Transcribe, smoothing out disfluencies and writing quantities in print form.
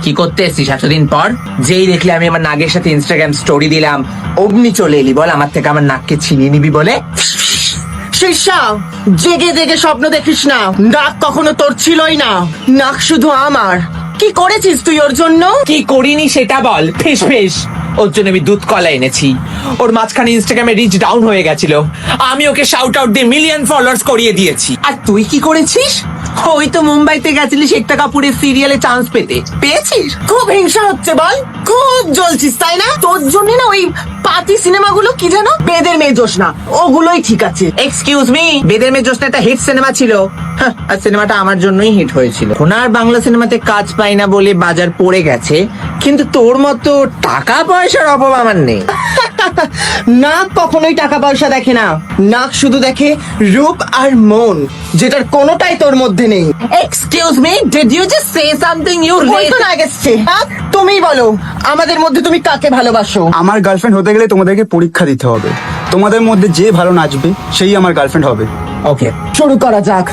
কি করতে এসছিস এতদিন পর? যেই দেখলে আমি আমার নাকের সাথে ইনস্টাগ্রাম স্টোরি দিলাম, অমনি চলে এলি বল আমার থেকে আমার নাককে ছিনিয়ে নিবি বলে। শীর্ষা, জেগে জেগে স্বপ্ন দেখিস না। নাক কখনো তোর ছিলই না, নাক শুধু আমার। কি করেছিস তুই ওর জন্য? কি করিনি সেটা বল। ফিস ফিস। ওর জন্য আমি দুধ কলা এনেছি। ওর মাঝখানে ইনস্টাগ্রামে রিচ ডাউন হয়ে গেছিল, আমি ওকে শাউট আউট দিয়ে মিলিয়ন ফলোয়ার্স করিয়ে দিয়েছি। আর তুই কি করেছিস? ওই তো মুম্বাইতে গেছিলিস একটা কাপুরের সিরিয়ালে চান্স পেতে, পেয়েছিস? খুব হিংসা হচ্ছে বল, খুব জ্বলছিস তাই না? তোর জন্য না ওই পাতি সিনেমাগুলো কি যেন বেদের মেয়ে জোস না, ওগুলোই ঠিক আছে। এক্সকিউজ মি, বেদের মেয়ে জোসনা একটা হিট সিনেমা ছিল। হ্যাঁ, আর সিনেমাটা আমার জন্যই হিট হয়েছিল। এখন আর বাংলা সিনেমাতে কাজ পাই না বলে বাজার পড়ে গেছে, কিন্তু তোর মতো টাকা পয়সার অভাব আমার নেই। নাক কখনোই টাকা পয়সা দেখে না, নাক শুধু দেখে রূপ আর মন, যেটার কোনোটাই তোর মধ্যে নেই। Excuse me, did you just say something you বলতো না গেছে। তুমিই বলো, আমাদের মধ্যে তুমি কাকে ভালোবাসো? আমার গার্লফ্রেন্ড হতে গেলে তোমাদেরকে পরীক্ষা দিতে হবে। তোমাদের মধ্যে যে ভালো নাচবে সেই আমার গার্লফ্রেন্ড হবে। ওকে, শুরু করা যাক।